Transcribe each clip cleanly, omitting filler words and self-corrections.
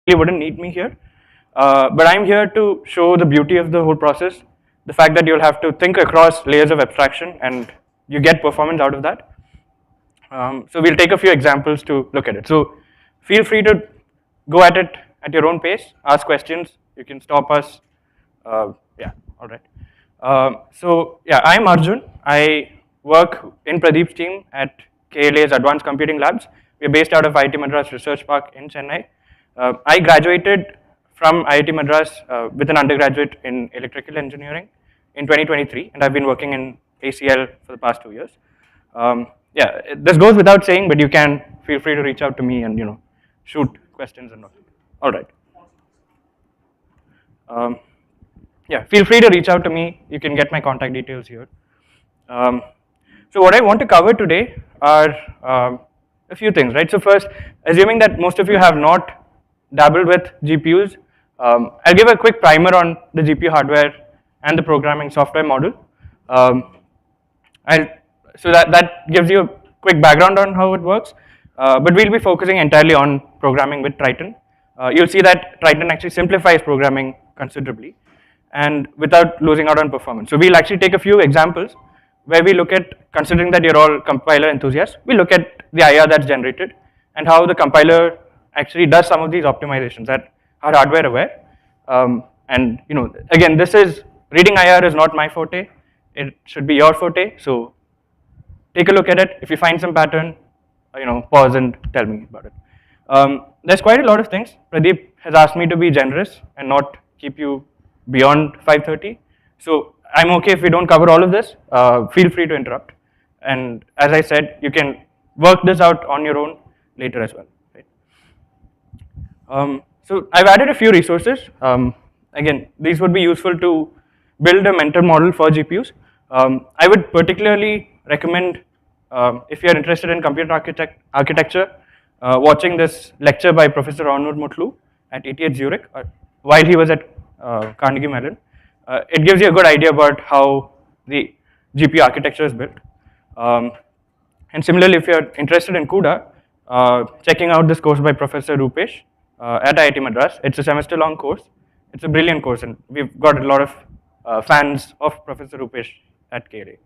really wouldn't need me here. But I'm here to show the beauty of the whole process, the fact that you'll have to think across layers of abstraction and you get performance out of that. So we'll take a few examples to look at it. So feel free to go at it at your own pace, ask questions, you can stop us. Yeah, all right. So yeah, I'm Arjun. I work in Pradeep's team at KLA's Advanced Computing Labs. We're based out of IIT Madras Research Park in Chennai. I graduated from IIT Madras with an undergraduate in electrical engineering in 2023, and I've been working in ACL for the past 2 years. Yeah, this goes without saying, but you can feel free to reach out to me and shoot questions and all. All right. Yeah, feel free to reach out to me. You can get my contact details here. So what I want to cover today are a few things, right? So first, assuming that most of you have not dabbled with GPUs, I'll give a quick primer on the GPU hardware and the programming software model. So that gives you a quick background on how it works, but we'll be focusing entirely on programming with Triton. You'll see that Triton actually simplifies programming considerably and without losing out on performance. So we'll actually take a few examples where we look at, considering that you're all compiler enthusiasts, we look at the IR that's generated and how the compiler actually does some of these optimizations that are hardware aware. And again, this is, reading IR is not my forte, it should be your forte, so take a look at it. If you find some pattern, pause and tell me about it. There's quite a lot of things. Pradeep has asked me to be generous and not keep you beyond 5:30. So I'm okay if we don't cover all of this. Feel free to interrupt. And as I said, you can work this out on your own later as well. Right? So I've added a few resources. Again, these would be useful to build a mental model for GPUs. I would particularly recommend, if you're interested in computer architecture, watching this lecture by Professor Onur Mutlu at ETH Zurich while he was at Carnegie Mellon. It gives you a good idea about how the GPU architecture is built. And similarly, if you're interested in CUDA, checking out this course by Professor Rupesh at IIT Madras. It's a semester-long course. It's a brilliant course, and we've got a lot of fans of Professor Rupesh at KLA.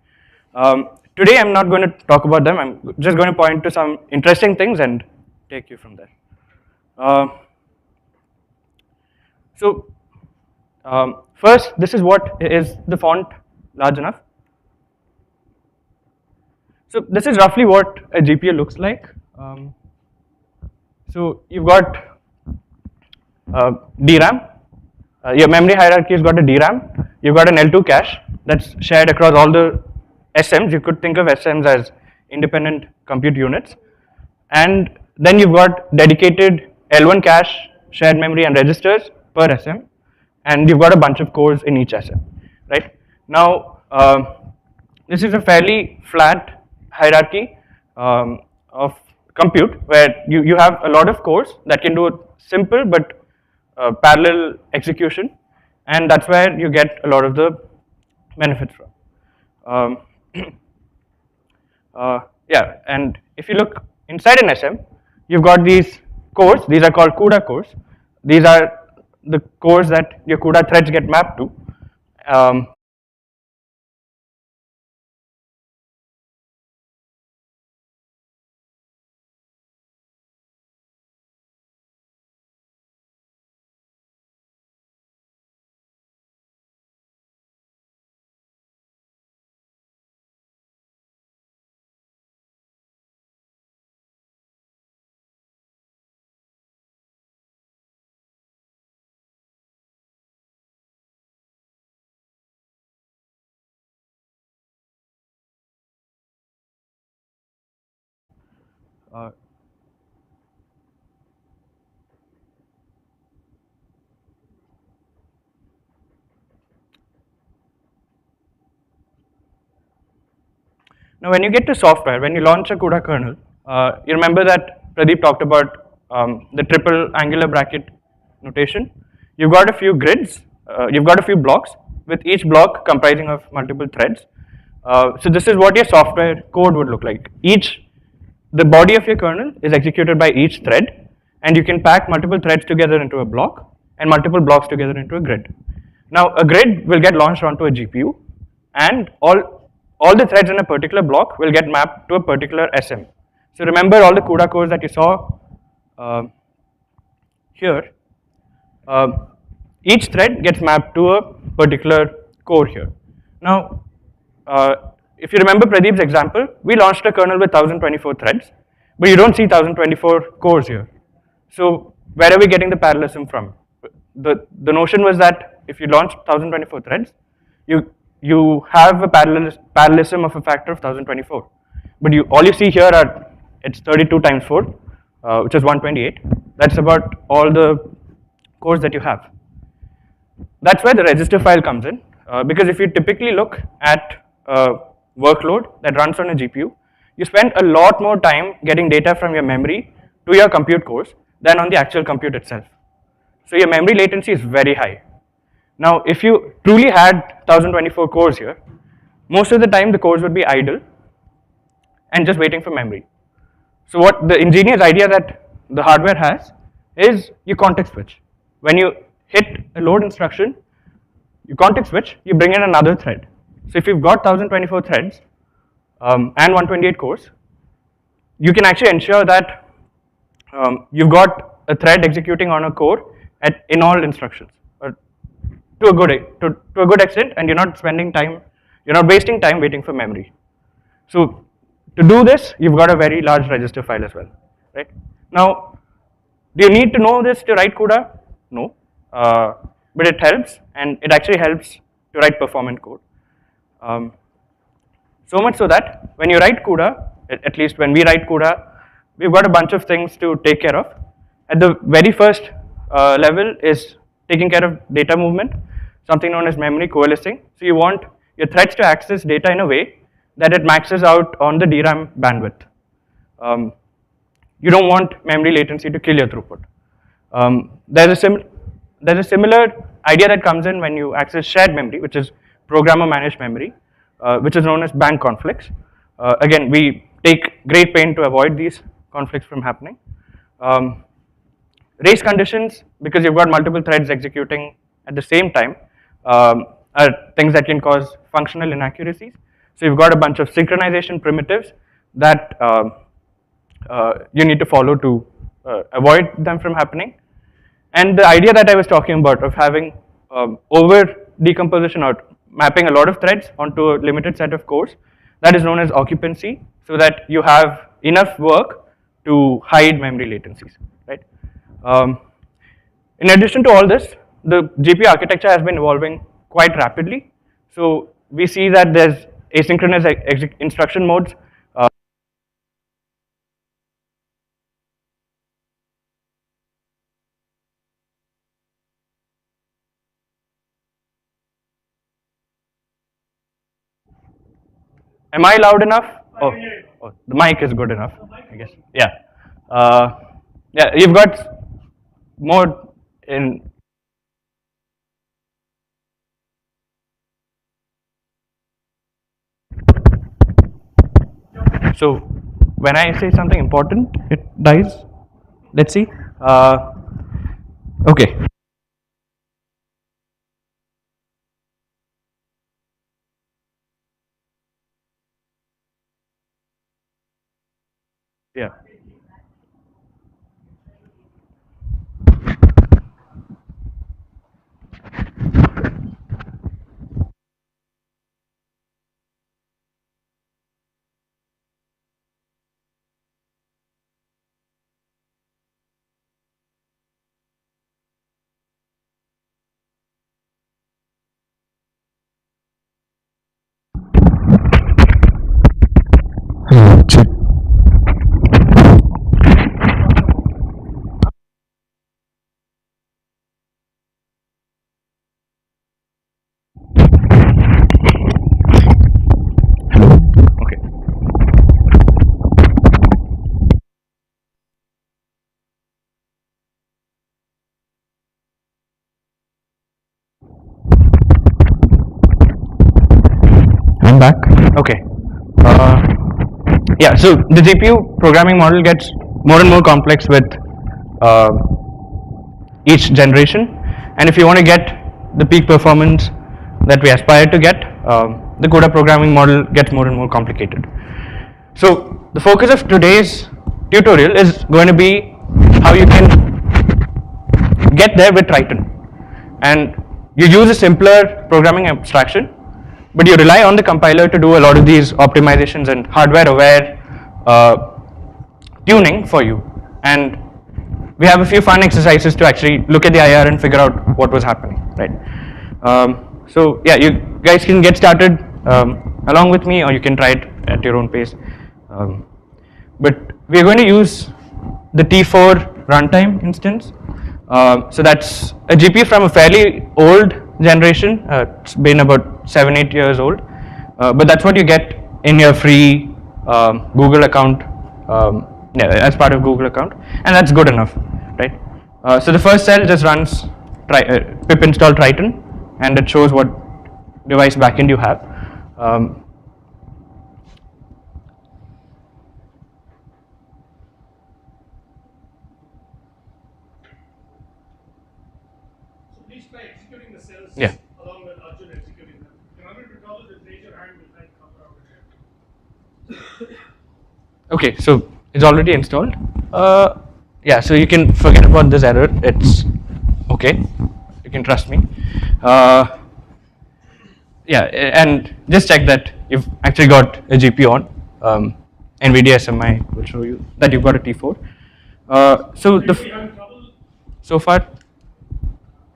Today, I'm not going to talk about them. I'm just going to point to some interesting things and take you from there. First, this is what is the font large enough? So this is roughly what a GPU looks like. So you've got DRAM. Your memory hierarchy has got a DRAM. You've got an L2 cache that's shared across all the SMs. You could think of SMs as independent compute units. And then you've got dedicated L1 cache, shared memory and registers per SM. And you've got a bunch of cores in each SM, right? Now, this is a fairly flat hierarchy of compute where you have a lot of cores that can do a simple but parallel execution, and that's where you get a lot of the benefits from. Yeah, and if you look inside an SM, you've got these cores. These are called CUDA cores. These are the cores that your CUDA threads get mapped to. Now, when you get to software, when you launch a CUDA kernel, you remember that Pradeep talked about the triple angular bracket notation. You've got a few grids, you've got a few blocks, with each block comprising of multiple threads. So this is what your software code would look like. The body of your kernel is executed by each thread, and you can pack multiple threads together into a block and multiple blocks together into a grid. Now a grid will get launched onto a GPU, and all the threads in a particular block will get mapped to a particular SM. So remember all the CUDA cores that you saw here. Each thread gets mapped to a particular core here. Now, if you remember Pradeep's example, we launched a kernel with 1024 threads, but you don't see 1024 cores here. So where are we getting the parallelism from? The notion was that if you launch 1024 threads, you have a parallelism of a factor of 1024. But all you see here are, it's 32 times 4, which is 128. That's about all the cores that you have. That's where the register file comes in, because if you typically look at a workload that runs on a GPU, you spend a lot more time getting data from your memory to your compute cores than on the actual compute itself. So your memory latency is very high. Now if you truly had 1024 cores here, most of the time the cores would be idle and just waiting for memory. So what the ingenious idea that the hardware has is you context switch. When you hit a load instruction, you context switch, you bring in another thread. So if you've got 1024 threads and 128 cores, you can actually ensure that you've got a thread executing on a core in all instructions, or to a good extent, and you're not spending time, you're not wasting time waiting for memory. So to do this, you've got a very large register file as well, right? Now, do you need to know this to write CUDA? No, but it helps, and it actually helps to write performant code. So much so that when you write CUDA, at least when we write CUDA, we've got a bunch of things to take care of. At the very first level is taking care of data movement, something known as memory coalescing. So you want your threads to access data in a way that it maxes out on the DRAM bandwidth. You don't want memory latency to kill your throughput. There's a similar idea that comes in when you access shared memory, which is programmer managed memory, which is known as bank conflicts. Again, we take great pain to avoid these conflicts from happening. Race conditions, because you've got multiple threads executing at the same time, are things that can cause functional inaccuracies. So you've got a bunch of synchronization primitives that you need to follow to avoid them from happening. And the idea that I was talking about of having over decomposition or mapping a lot of threads onto a limited set of cores, that is known as occupancy, so that you have enough work to hide memory latencies, right? In addition to all this, the GPU architecture has been evolving quite rapidly. So we see that there's asynchronous instruction modes. Am I loud enough? Oh, the mic is good enough, I guess. Yeah. Yeah, you've got more in. So when I say something important, it dies. Let's see. Okay. Yeah. Check. Okay. I'm back. Okay. Yeah, so the GPU programming model gets more and more complex with each generation. And if you want to get the peak performance that we aspire to get, the CUDA programming model gets more and more complicated. So the focus of today's tutorial is going to be how you can get there with Triton. And you use a simpler programming abstraction, but you rely on the compiler to do a lot of these optimizations and hardware aware tuning for you. And we have a few fun exercises to actually look at the IR and figure out what was happening, right? So yeah, you guys can get started along with me, or you can try it at your own pace. But we're going to use the T4 runtime instance. So that's a GPU from a fairly old generation. It's been about 7-8 years old. But that's what you get in your free Google account, yeah, as part of Google account, and that's good enough, right? So the first cell just runs pip install Triton, and it shows what device backend you have. Please try executing the cells Yeah. along with Arjun executing them. If you're unable to toggle, just raise your hand, we'll try and cover out it. Okay, so it's already installed. Yeah, so you can forget about this error. It's okay. You can trust me. Yeah, and just check that you've actually got a GPU on. NVIDIA SMI will show you that you've got a T4. So Anybody having trouble? so far,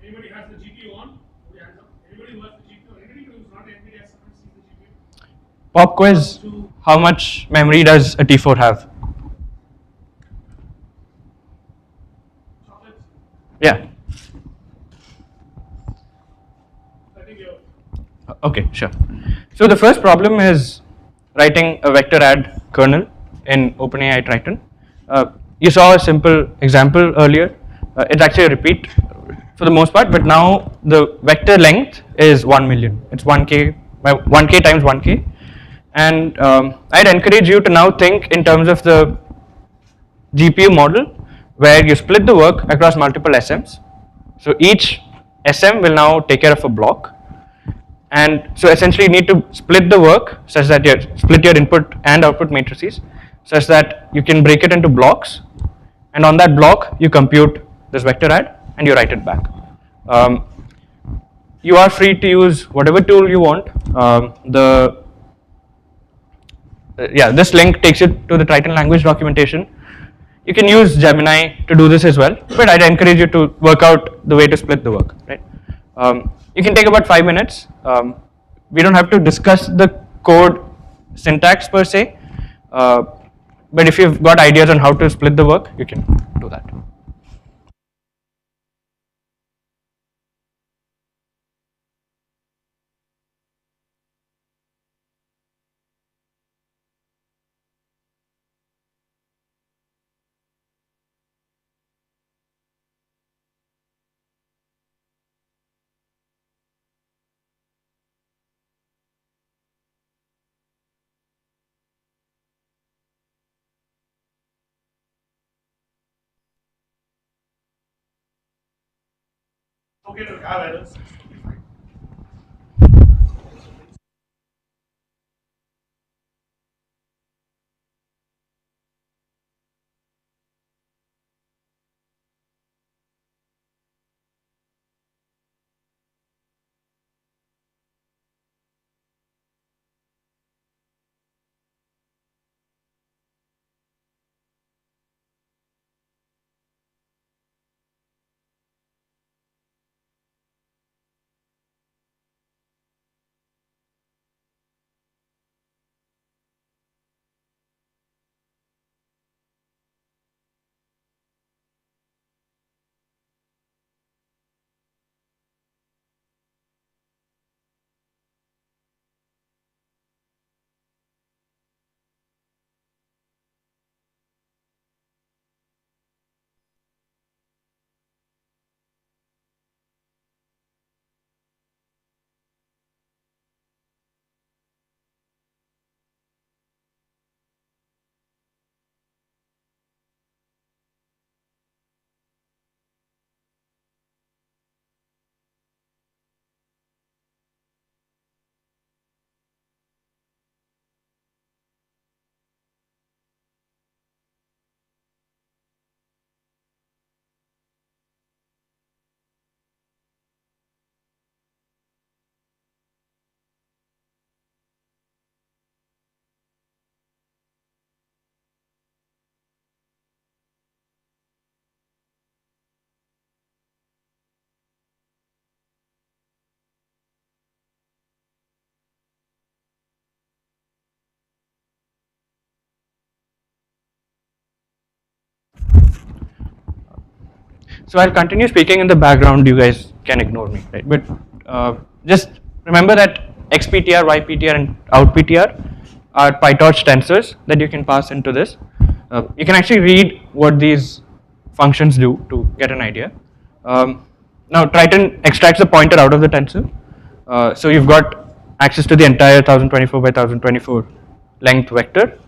Anybody has the GPU on? Put your hands up. Anybody who has the GPU? Anybody who's not NVIDIA SRMIST sees the GPU? pop quiz. How much memory does a T4 have? Chocolates? Yeah. I think you're. Okay, sure. So the first problem is writing a vector add kernel in OpenAI Triton. You saw a simple example earlier. It's actually a repeat for the most part, but now the vector length is 1 million. It's 1k by 1k times 1k. And I'd encourage you to now think in terms of the GPU model where you split the work across multiple SMs. So each SM will now take care of a block. And so essentially you need to split the work such that you split your input and output matrices such that you can break it into blocks, and on that block you compute this vector add and you write it back. You are free to use whatever tool you want. Yeah, this link takes you to the Triton language documentation. You can use Gemini to do this as well, but I'd encourage you to work out the way to split the work, right? You can take about 5 minutes. We don't have to discuss the code syntax per se, but if you've got ideas on how to split the work, you can do that. Okay to have errors. So I'll continue speaking in the background. You guys can ignore me, right? But just remember that xptr, yptr, and outptr are PyTorch tensors that you can pass into this. You can actually read what these functions do to get an idea. Now Triton extracts the pointer out of the tensor, so you've got access to the entire 1024 by 1024 length vector.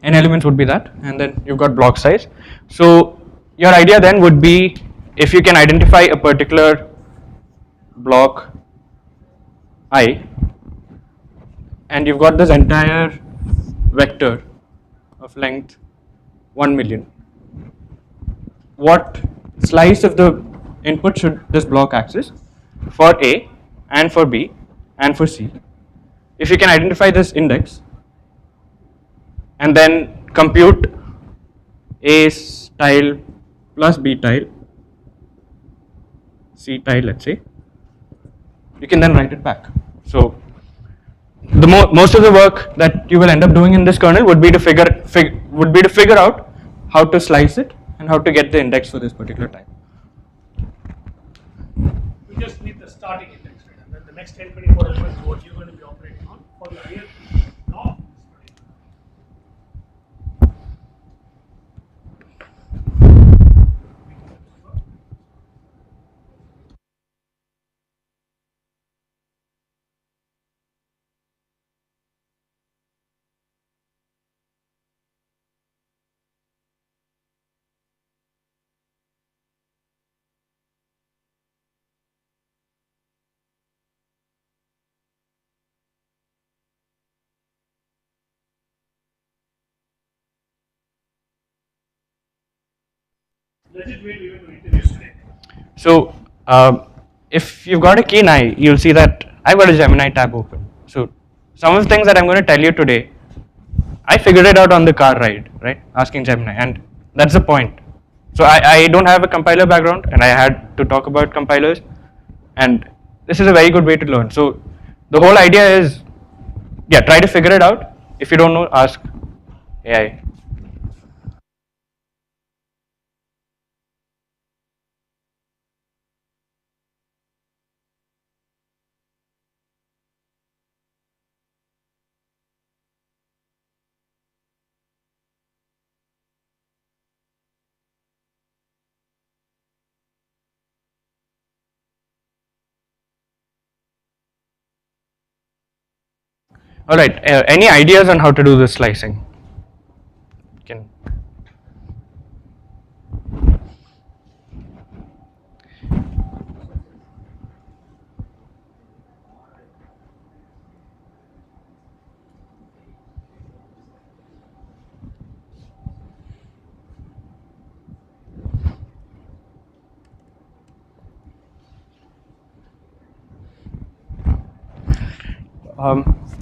N elements would be that, and then you've got block size. So your idea then would be, if you can identify a particular block I, and you've got this entire vector of length 1 million, what slice of the input should this block access for A and for B and for C? If you can identify this index and then compute A tile plus B tile, C tile, let's say, you can then write it back. So the most of the work that you will end up doing in this kernel would be to figure out how to slice it and how to get the index for this particular type. We just need the starting index, right? And then the next 10, 24 elements is what you're going to be operating on for the real law. Legit way to even do interviews today. So if you've got a keen eye, you'll see that I've got a Gemini tab open. So some of the things that I'm going to tell you today, I figured it out on the car ride, right? Asking Gemini, and that's the point. So I don't have a compiler background, and I had to talk about compilers, and this is a very good way to learn. So the whole idea is, yeah, try to figure it out. If you don't know, ask AI. All right. Any ideas on how to do this slicing? Can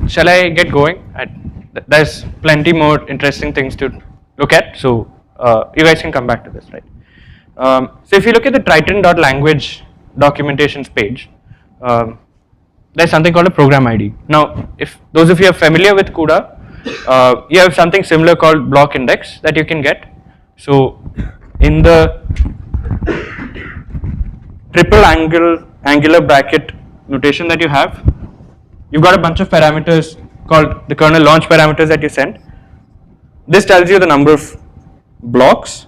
shall I get going? There's plenty more interesting things to look at, so you guys can come back to this, right? So if you look at the Triton.language documentations page, there's something called a program ID. Now, if those of you are familiar with CUDA, you have something similar called block index that you can get. So in the triple angular bracket notation that you have, you've got a bunch of parameters called the kernel launch parameters that you send. This tells you the number of blocks,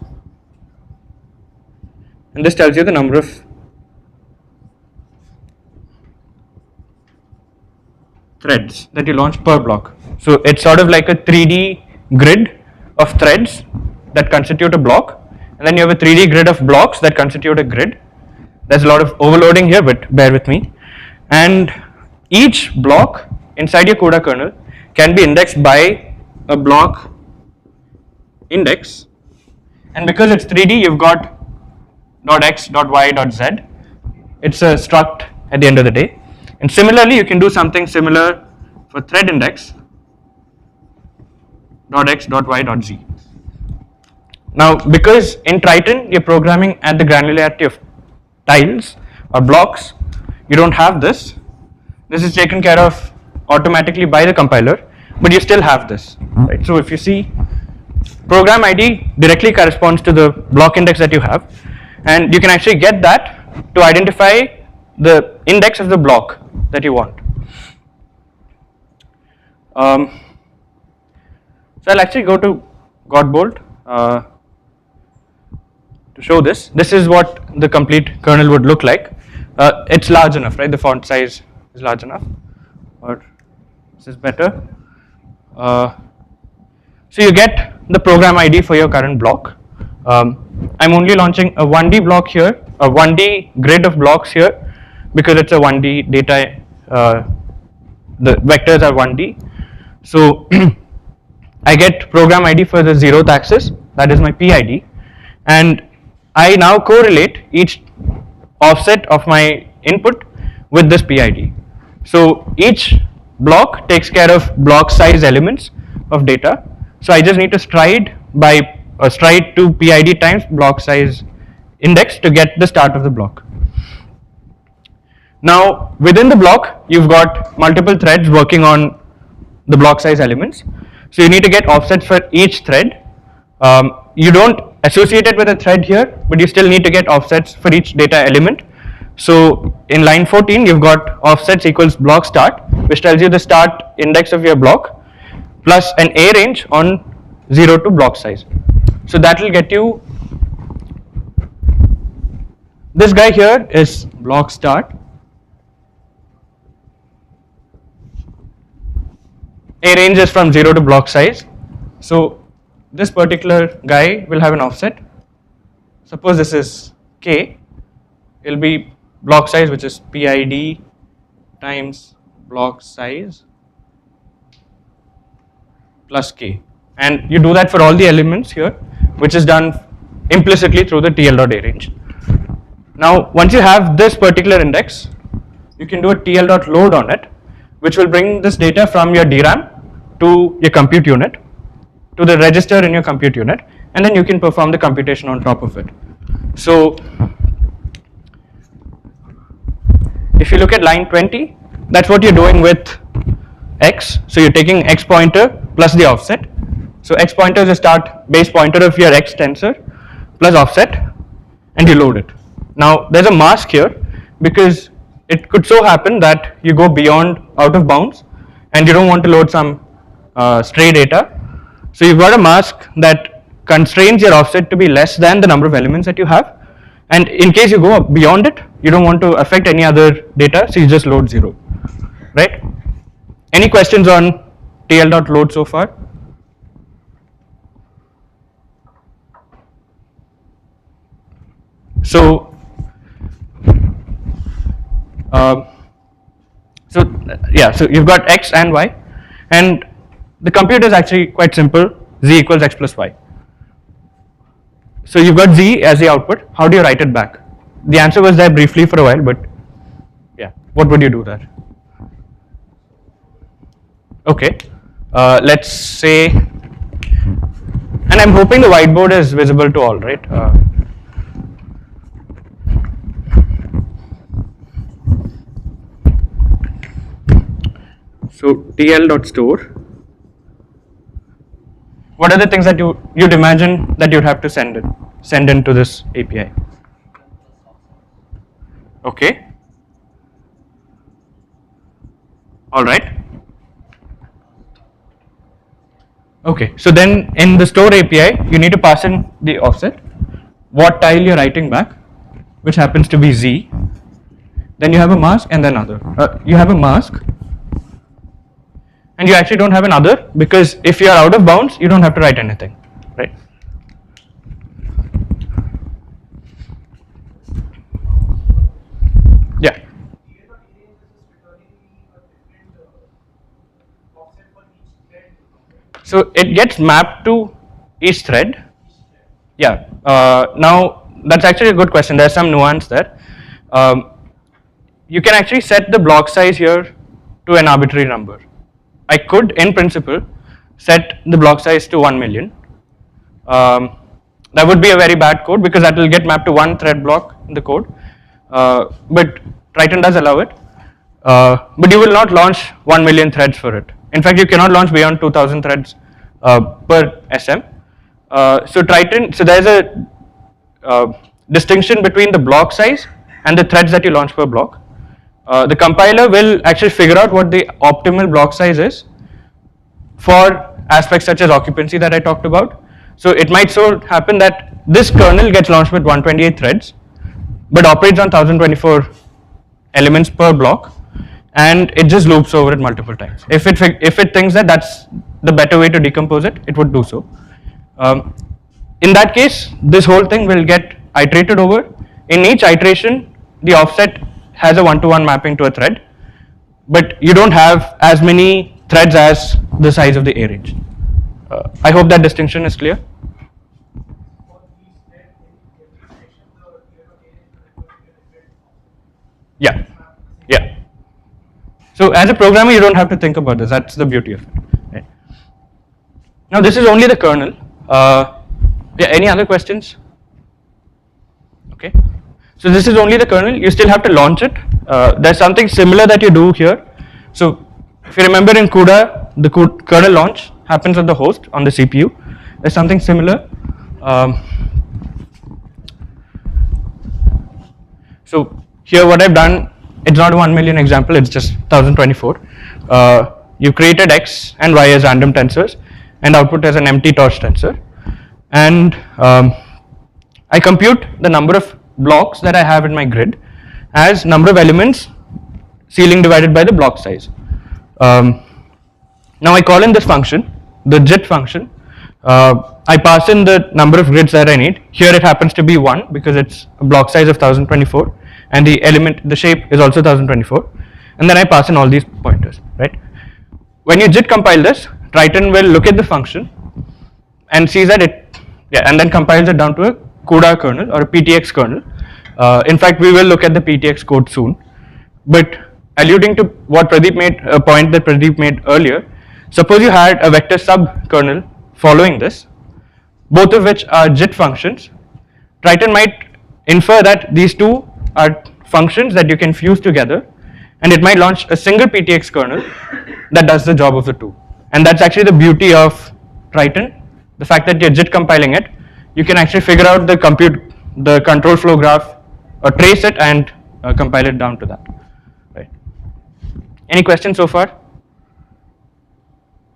and this tells you the number of threads that you launch per block. So it's sort of like a 3D grid of threads that constitute a block, and then you have a 3D grid of blocks that constitute a grid. There's a lot of overloading here, but bear with me. And each block inside your CUDA kernel can be indexed by a block index, and because it's 3D, you've got .x, .y, .z. It's a struct at the end of the day. And similarly, you can do something similar for thread index .x, .y, .z. Now, because in Triton you're programming at the granularity of tiles or blocks, you don't have this. This is taken care of automatically by the compiler, but you still have this, right? So if you see program ID directly corresponds to the block index that you have, and you can actually get that to identify the index of the block that you want. So I'll actually go to Godbolt to show this. This is what the complete kernel would look like. It's large enough, right? The font size is large enough. Or this is better. So you get the program ID for your current block. I'm only launching a 1D block here, a 1D grid of blocks here, because it's a 1D data. The vectors are 1D. So I get program ID for the 0th axis, that is my PID, and I now correlate each offset of my input with this PID. So each block takes care of block size elements of data. So I just need to stride to PID times block size index to get the start of the block. Now within the block you've got multiple threads working on the block size elements. So you need to get offsets for each thread. You don't associate it with a thread here, but you still need to get offsets for each data element. So in line 14 you've got offsets equals block start, which tells you the start index of your block, plus an A range on 0 to block size. So that will get you, this guy here is block start, A range is from 0 to block size. So this particular guy will have an offset. Suppose this is K, it will be block size, which is PID times block size plus K, and you do that for all the elements here, which is done implicitly through the TL.ARange. Now once you have this particular index, you can do a TL.load on it, which will bring this data from your DRAM to your compute unit, to the register in your compute unit, and then you can perform the computation on top of it. So if you look at line 20, that's what you're doing with X. So you're taking X pointer plus the offset. So X pointer is the start base pointer of your X tensor plus offset, and you load it. Now there's a mask here because it could so happen that you go beyond out of bounds and you don't want to load some stray data. So you've got a mask that constrains your offset to be less than the number of elements that you have, and in case you go beyond it, you don't want to affect any other data, so you just load 0, right? Any questions on TL.load so far? So so you've got X and Y, and the compute is actually quite simple, Z equals X plus Y. So you've got Z as the output. How do you write it back? The answer was there briefly for a while, but yeah, what would you do there? Okay, let's say, and I'm hoping the whiteboard is visible to all, right? So TL.store. What are the things that you'd imagine that you'd have to send into this API? Okay. All right. Okay. So then in the store API, you need to pass in the offset, what tile you're writing back, which happens to be Z. Then you have a mask and then other. You have a mask. And you actually don't have an other, because if you are out of bounds, you don't have to write anything, right? Yeah. So it gets mapped to each thread. Yeah. Now that's actually a good question. There's some nuance there. You can actually set the block size here to an arbitrary number. I could, in principle, set the block size to 1 million. That would be a very bad code because that will get mapped to one thread block in the code. But Triton does allow it. But you will not launch 1 million threads for it. In fact, you cannot launch beyond 2000 threads per SM. So Triton, so there's a distinction between the block size and the threads that you launch per block. The compiler will actually figure out what the optimal block size is for aspects such as occupancy that I talked about. So it might so happen that this kernel gets launched with 128 threads, but operates on 1024 elements per block, and it just loops over it multiple times. If it thinks that that's the better way to decompose it, it would do so. In that case, this whole thing will get iterated over. In each iteration, the offset has a one-to-one mapping to a thread, but you don't have as many threads as the size of the A range. I hope that distinction is clear. Yeah, yeah. So as a programmer, you don't have to think about this. That's the beauty of it. Right? Now this is only the kernel. Yeah, any other questions? Okay. So this is only the kernel. You still have to launch it. There's something similar that you do here. So if you remember in CUDA, the kernel launch happens on the host on the CPU. There's something similar. So here what I've done, it's not a 1 million example, it's just 1024. You created X and Y as random tensors and output as an empty torch tensor. And I compute the number of blocks that I have in my grid as number of elements ceiling divided by the block size. Now I call in this function, the JIT function. I pass in the number of grids that I need. Here it happens to be 1 because it's a block size of 1024 and the shape is also 1024, and then I pass in all these pointers, right? When you JIT compile this, Triton will look at the function and sees that and then compiles it down to a CUDA kernel or a PTX kernel. In fact, we will look at the PTX code soon, but alluding to what Pradeep made, a point that Pradeep made earlier, suppose you had a vector sub kernel following this, both of which are JIT functions. Triton might infer that these two are functions that you can fuse together, and it might launch a single PTX kernel that does the job of the two. And that's actually the beauty of Triton, the fact that you're JIT compiling it. You can actually figure out the control flow graph, or trace it and compile it down to that. Right? Any questions so far?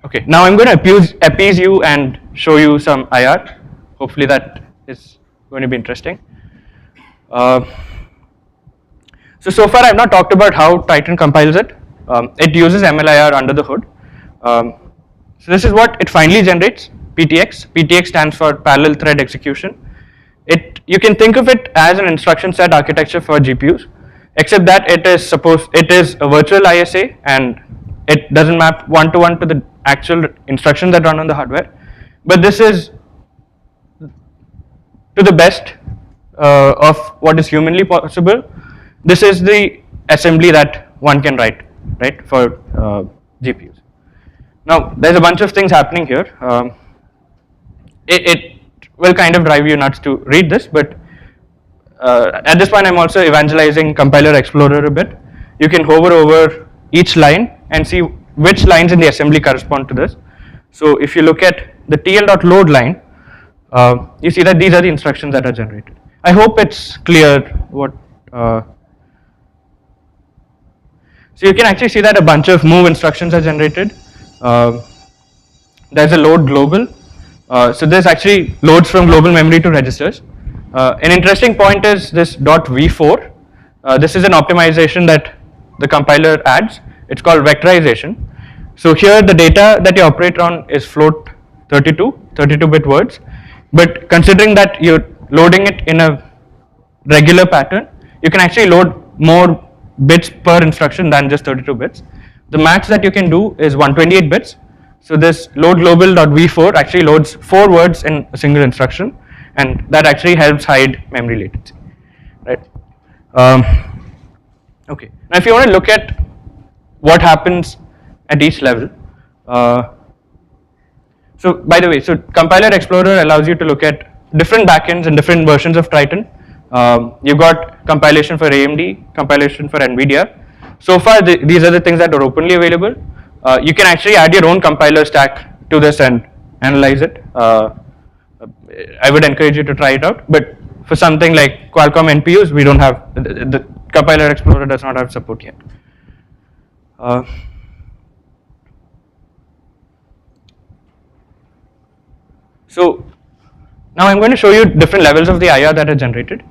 Okay, now I'm going to appease you and show you some IR. Hopefully that is going to be interesting. So far I've not talked about how Triton compiles it. It uses MLIR under the hood. So this is what it finally generates, PTX. PTX stands for parallel thread execution. You can think of it as an instruction set architecture for GPUs, except that it is a virtual ISA and it doesn't map one-to-one to the actual instructions that run on the hardware. But this is to the best of what is humanly possible. This is the assembly that one can write, right, for GPUs. Now, there's a bunch of things happening here. It will kind of drive you nuts to read this, but at this point I'm also evangelizing Compiler Explorer a bit. You can hover over each line and see which lines in the assembly correspond to this. So if you look at the tl.load line, you see that these are the instructions that are generated. I hope it's clear what. So you can actually see that a bunch of move instructions are generated. There's a load global. So this actually loads from global memory to registers. An interesting point is this .v4. This is an optimization that the compiler adds. It's called vectorization. So here the data that you operate on is float 32-bit words. But considering that you're loading it in a regular pattern, you can actually load more bits per instruction than just 32 bits. The max that you can do is 128 bits. So this load global.v4 actually loads 4 words in a single instruction, and that actually helps hide memory latency, right? Okay. Now, if you want to look at what happens at each level, so by the way, so Compiler Explorer allows you to look at different backends and different versions of Triton. You've got compilation for AMD, compilation for NVIDIA. So far, these are the things that are openly available. You can actually add your own compiler stack to this and analyze it. I would encourage you to try it out. But for something like Qualcomm NPUs, we don't have, the Compiler Explorer does not have support yet. So now I'm going to show you different levels of the IR that are generated,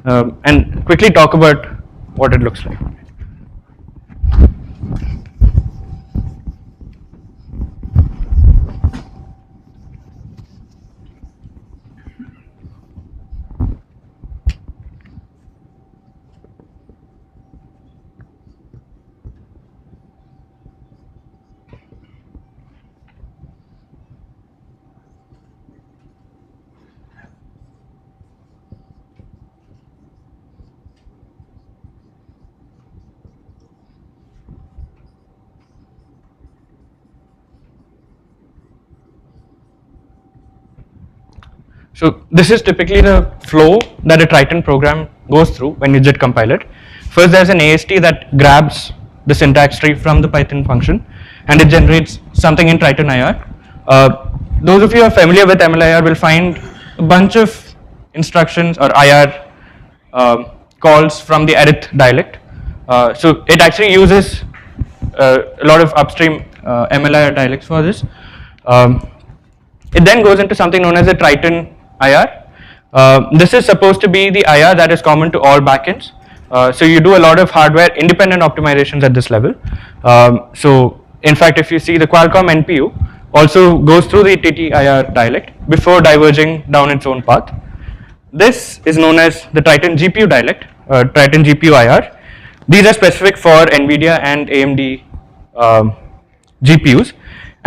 and quickly talk about what it looks like. So this is typically the flow that a Triton program goes through when you JIT compile it. First, there's an AST that grabs the syntax tree from the Python function, and it generates something in Triton IR. Those of you who are familiar with MLIR will find a bunch of instructions or IR calls from the arith dialect. So it actually uses a lot of upstream MLIR dialects for this. It then goes into something known as a Triton IR. This is supposed to be the IR that is common to all backends. So you do a lot of hardware independent optimizations at this level. So in fact, if you see, the Qualcomm NPU also goes through the TT-IR dialect before diverging down its own path. This is known as the Triton GPU dialect, Triton GPU IR. These are specific for NVIDIA and AMD GPUs.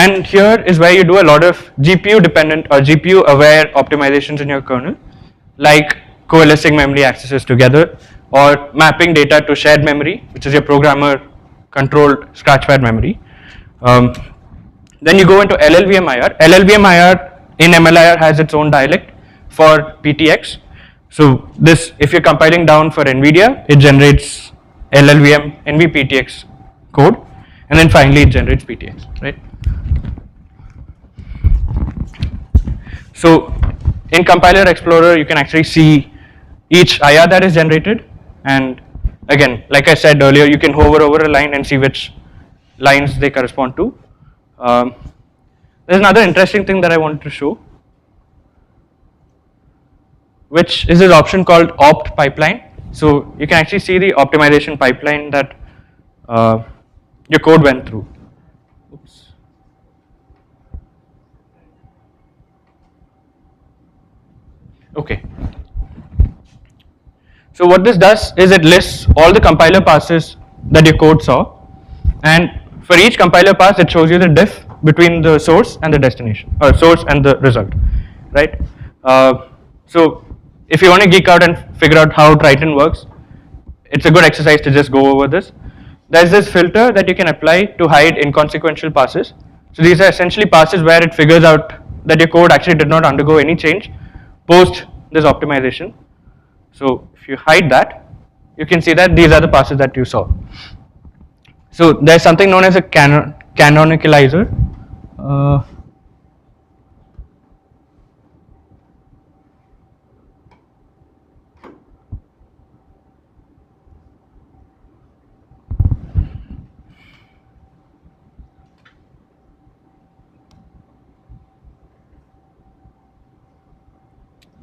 And here is where you do a lot of GPU dependent or GPU aware optimizations in your kernel, like coalescing memory accesses together or mapping data to shared memory, which is your programmer controlled scratchpad memory. Then you go into LLVM IR. LLVM IR in MLIR has its own dialect for PTX. So this, if you're compiling down for NVIDIA, it generates LLVM NVPTX code, and then finally it generates PTX, right? So in Compiler Explorer, you can actually see each IR that is generated, and again, like I said earlier, you can hover over a line and see which lines they correspond to. There's another interesting thing that I wanted to show, which is this option called opt pipeline. So you can actually see the optimization pipeline that your code went through. Oops. Okay. So what this does is it lists all the compiler passes that your code saw, and for each compiler pass, it shows you the diff between the source and the destination, or source and the result, right? So if you want to geek out and figure out how Triton works, it's a good exercise to just go over this. There's this filter that you can apply to hide inconsequential passes. So these are essentially passes where it figures out that your code actually did not undergo any change post this optimization. So if you hide that, you can see that these are the passes that you saw. So there's something known as a canonicalizer.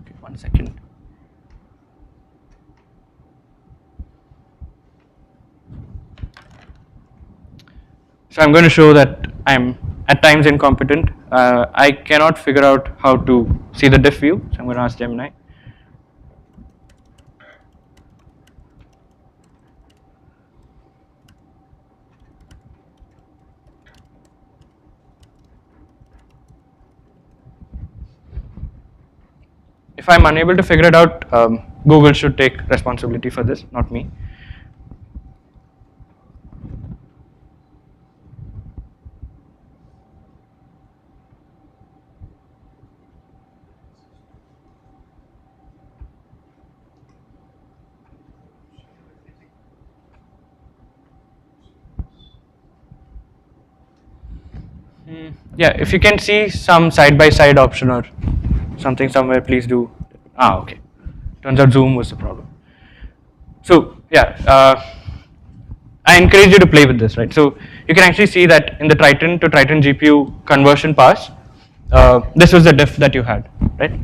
Okay, 1 second. So I'm going to show that I'm at times incompetent. I cannot figure out how to see the diff view, so I'm going to ask Gemini. If I'm unable to figure it out, Google should take responsibility for this, not me. Yeah, if you can see some side-by-side option or something somewhere, please do. Okay. Turns out Zoom was the problem. So yeah, I encourage you to play with this, right? So you can actually see that in the Triton to Triton GPU conversion pass, this was the diff that you had, right?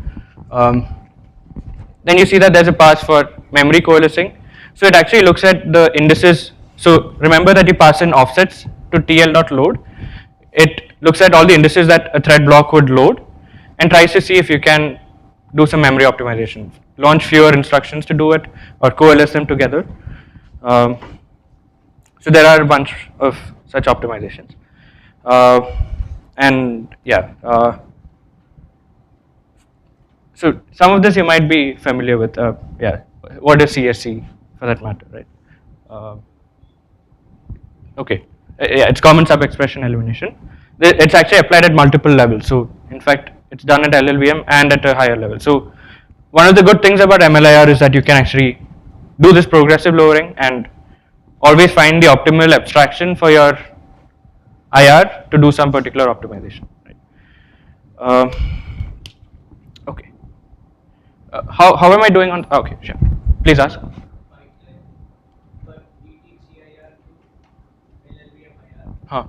Um, then you see that there's a pass for memory coalescing. So it actually looks at the indices. So remember that you pass in offsets to TL.load. It looks at all the indices that a thread block would load and tries to see if you can do some memory optimization. Launch fewer instructions to do it or coalesce them together. Um, so there are a bunch of such optimizations. And yeah, so some of this you might be familiar with. Yeah, what is CSC for that matter, right? Uh, okay, yeah, it's common sub-expression elimination. It's actually applied at multiple levels. So in fact, it's done at LLVM and at a higher level. So one of the good things about MLIR is that you can actually do this progressive lowering and always find the optimal abstraction for your IR to do some particular optimization. Right? Okay. How am I doing on? Okay, sure. Please ask. Huh.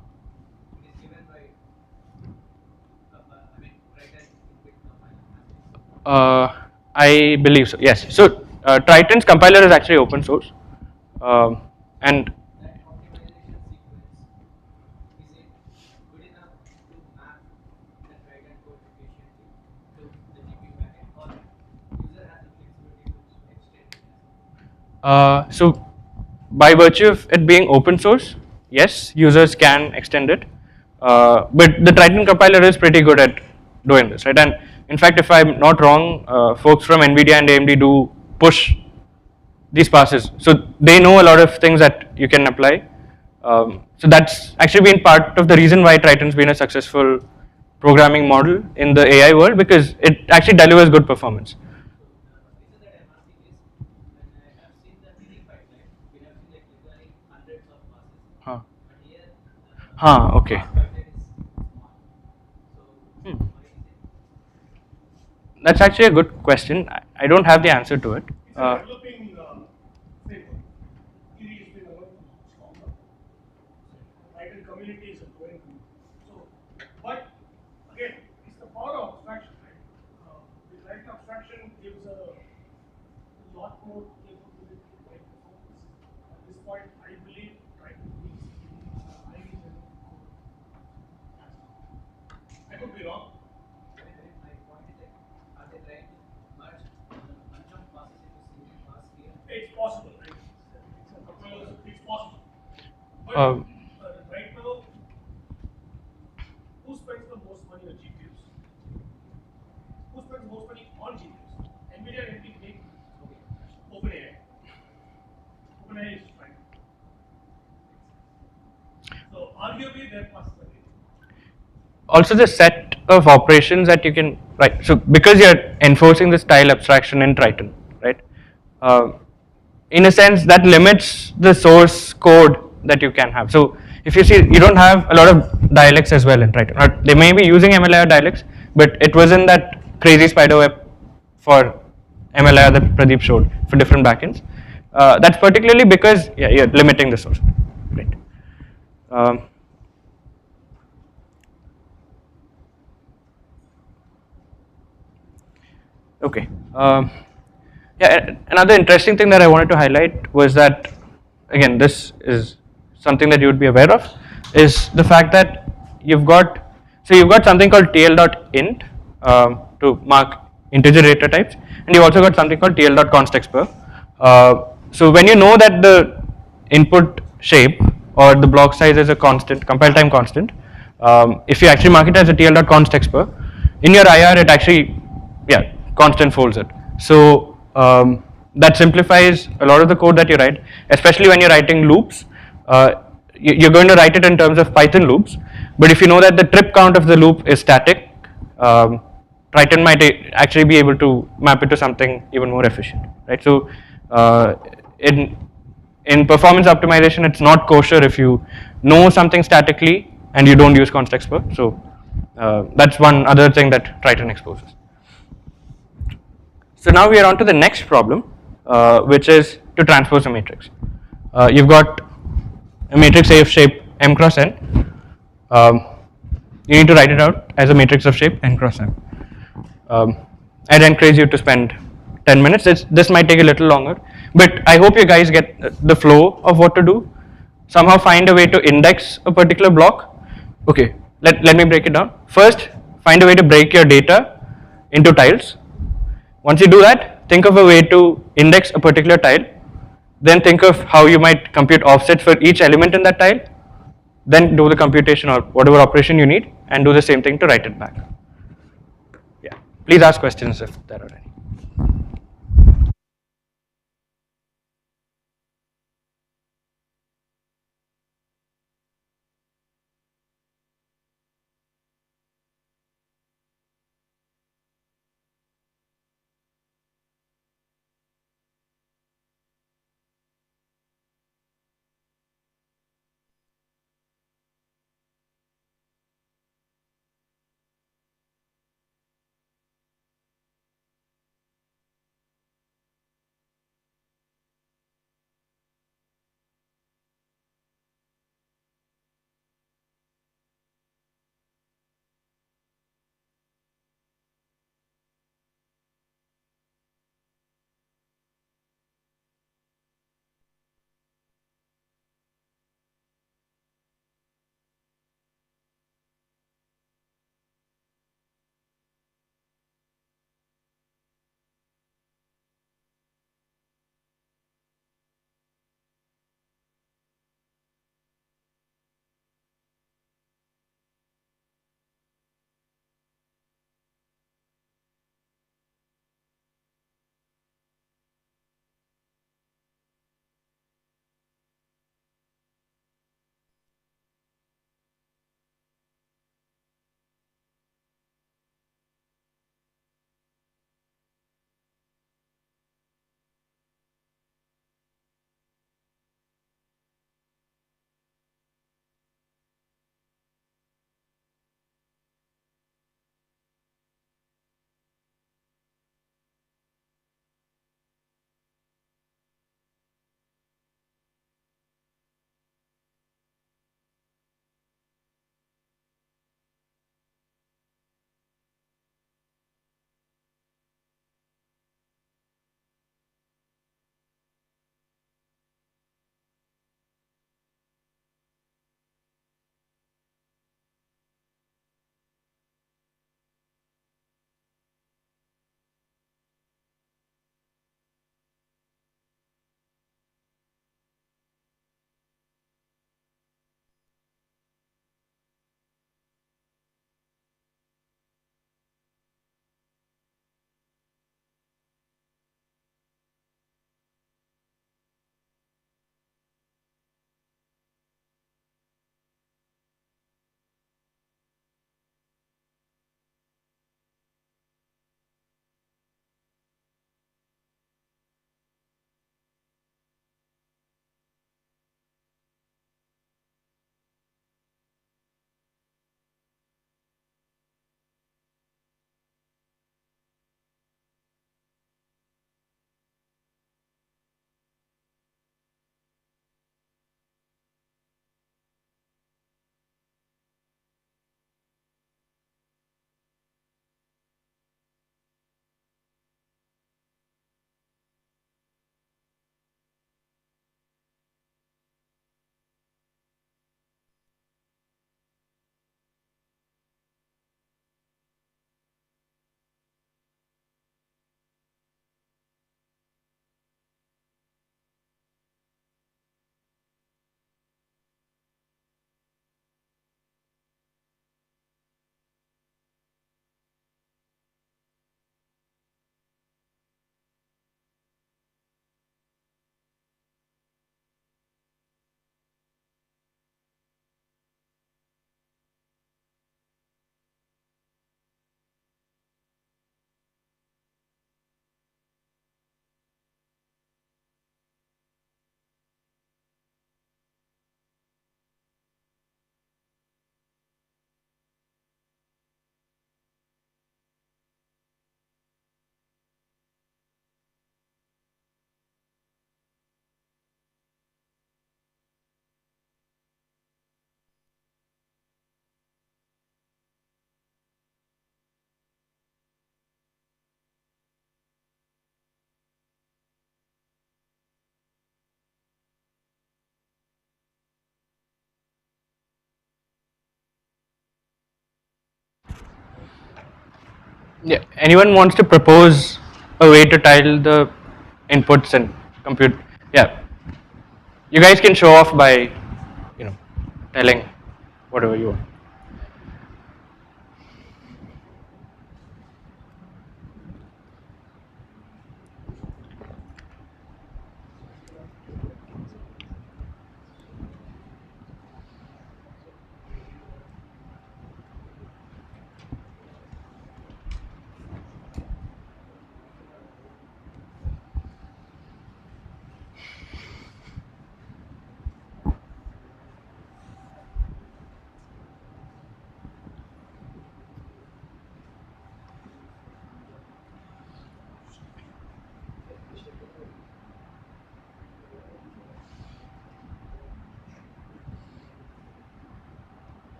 I believe so. Yes. So Triton's compiler is actually open source, and so by virtue of it being open source, yes, users can extend it. But the Triton compiler is pretty good at doing this, right? And in fact, if I'm not wrong, folks from NVIDIA and AMD do push these passes, so they know a lot of things that you can apply. So that's actually been part of the reason why Triton's been a successful programming model in the AI world, because it actually delivers good performance. Huh. Okay. Hmm. That's actually a good question. I don't have the answer to it. It's a developing framework. Theory has been around stronger. Writer communities are going through. So, but again, it's the power of abstraction, right? The right abstraction gives a lot more capability to write performance. At this point, I believe writing needs highly developed code. I could be wrong. It's possible, right? It's possible. But right now, who spends the most money on GPUs? Who spends most money on GPUs? NVIDIA and AMD make OpenAI. OpenAI is fine. So arguably their costs are also the set of operations that you can write. So because you're enforcing the style abstraction in Triton, right? In a sense, that limits the source code that you can have. So if you see, you don't have a lot of dialects as well in Triton. Or they may be using MLIR dialects, but it wasn't that crazy spider web for MLIR that Pradeep showed for different backends. That's particularly because you're limiting the source. Right. Okay. Yeah, another interesting thing that I wanted to highlight was that, again, this is something that you would be aware of, is the fact that you've got something called tl.int to mark integer data types, and you've also got something called tl.constexpr. So when you know that the input shape or the block size is a constant, compile time constant, if you actually mark it as a tl.constexpr, in your IR it actually, constant folds it. So that simplifies a lot of the code that you write, especially when you're writing loops. You're going to write it in terms of Python loops, but if you know that the trip count of the loop is static, Triton might actually be able to map it to something even more efficient, right? So in performance optimization, it's not kosher if you know something statically and you don't use constexpr. So that's one other thing that Triton exposes. So now we are on to the next problem, which is to transpose a matrix. You've got a matrix A of shape m cross n. Um, you need to write it out as a matrix of shape n cross m. I'd encourage you to spend 10 minutes. This might take a little longer, but I hope you guys get the flow of what to do. Somehow find a way to index a particular block. Okay, let me break it down. First, find a way to break your data into tiles. Once you do that, think of a way to index a particular tile. Then think of how you might compute offsets for each element in that tile. Then do the computation or whatever operation you need, and do the same thing to write it back. Yeah. Please ask questions if there are any. Yeah. Anyone wants to propose a way to tile the inputs and compute? Yeah. You guys can show off by, you know, telling whatever you want.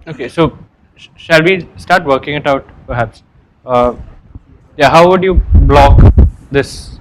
Okay, so shall we start working it out perhaps? Uh, yeah, how would you block this?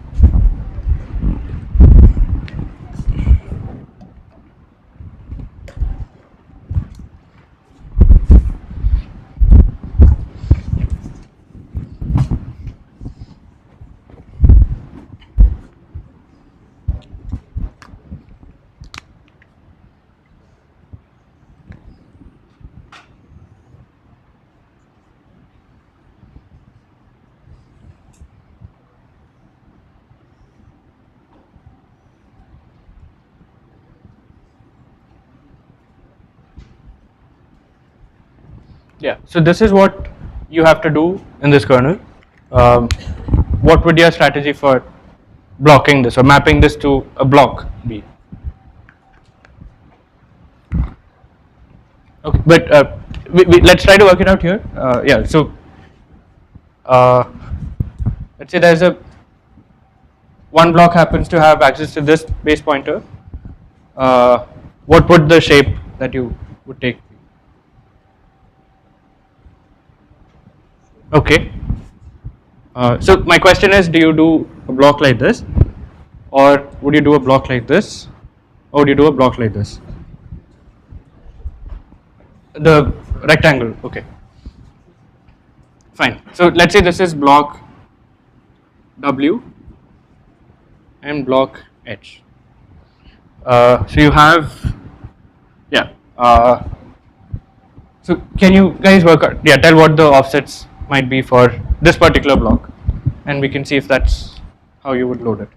Yeah, so this is what you have to do in this kernel. Um, what would your strategy for blocking this or mapping this to a block be? Okay, but let's try to work it out here. Yeah, so uh, let's say there's a one block happens to have access to this base pointer. What would the shape that you would take be? Okay. So my question is, do you do a block like this, or would you do a block like this, or would you do a block like this? The rectangle. Okay. Fine. So let's say this is block W and block H. So you have, yeah. So can you guys work out? Yeah, tell what the offsets might be for this particular block, and we can see if that's how you would load it.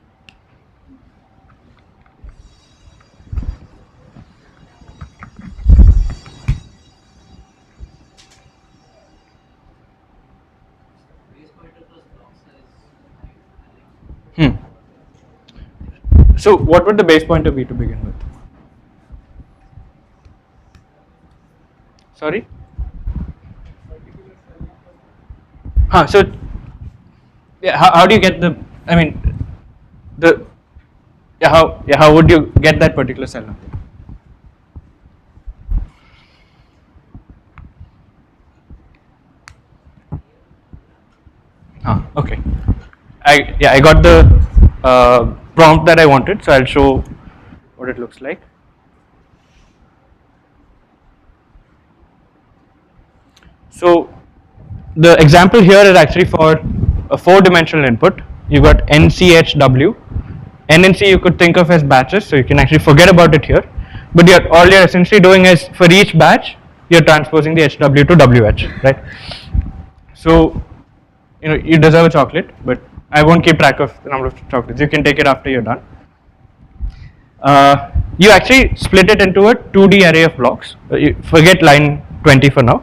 Hmm. So what would the base pointer be to begin with? Sorry? So yeah, how do you get the, I mean, the, how would you get that particular cell number? Okay. I got the prompt that I wanted, so I'll show what it looks like. So the example here is actually for a 4-dimensional input. You've got NCHW. N and C you could think of as batches, so you can actually forget about it here. But all you're essentially doing is for each batch, you're transposing the HW to WH, right? So, you deserve a chocolate, but I won't keep track of the number of chocolates. You can take it after you're done. You actually split it into a 2D array of blocks. Forget line 20 for now.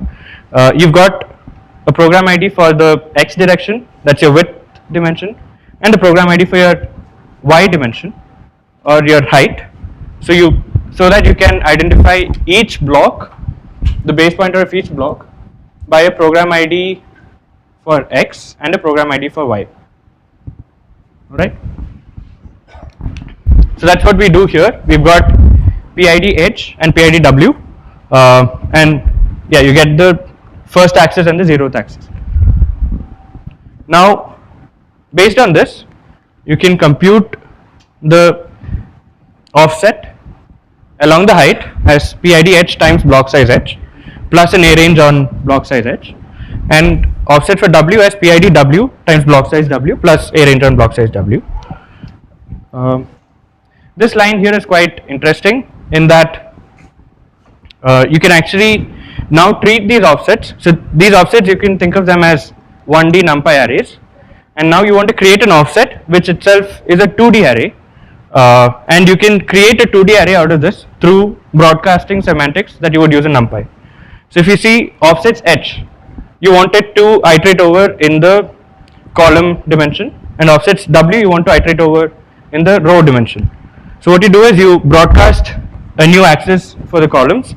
You've got a program ID for the X direction, that's your width dimension, and a program ID for your Y dimension or your height. So that you can identify each block the base pointer of each block by a program ID for X and a program ID for Y. Alright? So that's what we do here. We've got PID H and PID W, and yeah, you get the first axis and the 0th axis. Now, based on this, you can compute the offset along the height as PID H times block size H plus an A range on block size H, and offset for W as PID W times block size W plus A range on block size W. This line here is quite interesting in that you can actually now treat these offsets. So these offsets, you can think of them as 1D numpy arrays, and now you want to create an offset which itself is a 2D array, and you can create a 2D array out of this through broadcasting semantics that you would use in numpy. So if you see offsets H, you want it to iterate over in the column dimension, and offsets W you want to iterate over in the row dimension. So what you do is you broadcast a new axis for the columns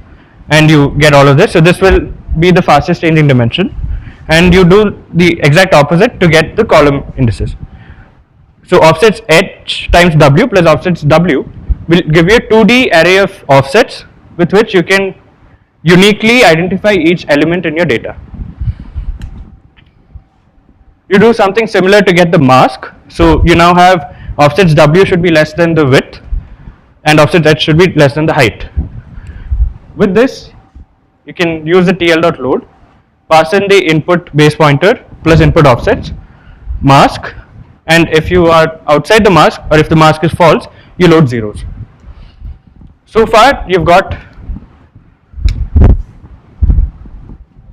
and you get all of this. So this will be the fastest changing dimension, and you do the exact opposite to get the column indices. So offsets H times W plus offsets W will give you a 2D array of offsets with which you can uniquely identify each element in your data. You do something similar to get the mask. So you now have offsets W should be less than the width, and offsets H should be less than the height. With this, you can use the TL.load, pass in the input base pointer plus input offsets, mask, and if you are outside the mask or if the mask is false, you load zeros. So far, you've got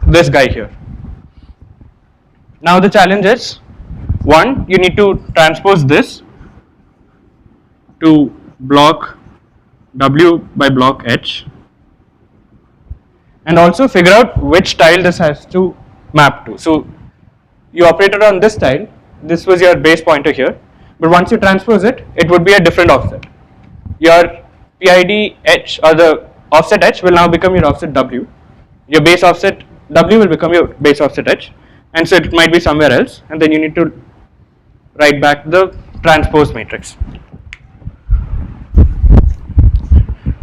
this guy here. Now the challenge is, one, you need to transpose this to block W by block H, and also figure out which tile this has to map to. So you operated on this tile, this was your base pointer here, but once you transpose it, it would be a different offset. Your PID H or the offset H will now become your offset W. Your base offset W will become your base offset H, and so it might be somewhere else, and then you need to write back the transpose matrix.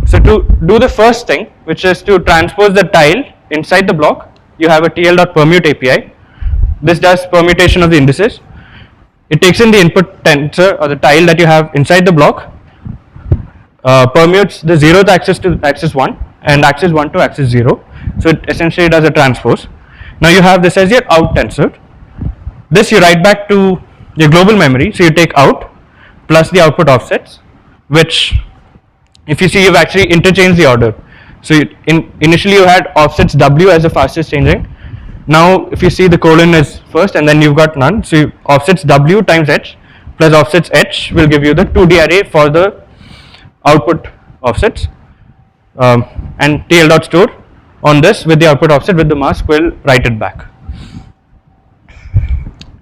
So to do the first thing, which is to transpose the tile inside the block, you have a TL.permute API. This does permutation of the indices. It takes in the input tensor or the tile that you have inside the block, permutes the 0th axis to axis 1 and axis 1 to axis 0. So it essentially does a transpose. Now you have this as your out tensor. This you write back to your global memory. So you take out plus the output offsets, which if you see, you've actually interchanged the order. So initially you had offsets W as the fastest changing. Now if you see, the colon is first and then you've got none. So offsets W times H plus offsets H will give you the 2D array for the output offsets, and TL.store on this with the output offset with the mask will write it back.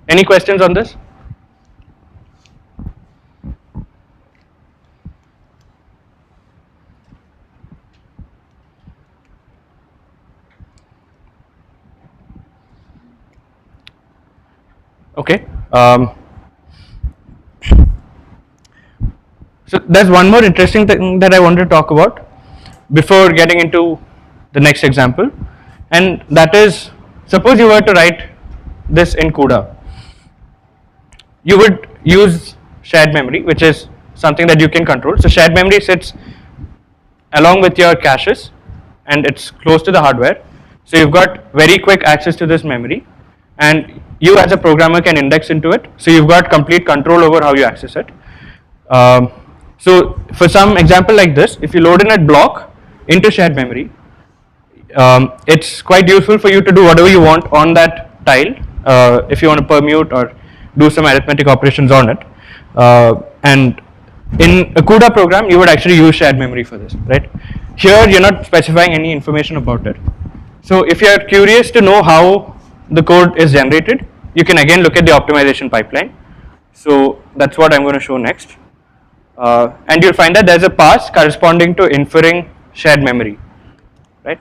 Any questions on this? Okay. So there's one more interesting thing that I wanted to talk about before getting into the next example, and that is, suppose you were to write this in CUDA. You would use shared memory, which is something that you can control. So shared memory sits along with your caches and it's close to the hardware. So you've got very quick access to this memory, and you as a programmer can index into it. So you've got complete control over how you access it. So for some example like this, if you load in a block into shared memory, it's quite useful for you to do whatever you want on that tile, if you want to permute or do some arithmetic operations on it. And in a CUDA program, you would actually use shared memory for this, right? Here, you're not specifying any information about it. So if you're curious to know how the code is generated, you can again look at the optimization pipeline. So that's what I'm going to show next. And you'll find that there's a pass corresponding to inferring shared memory, right?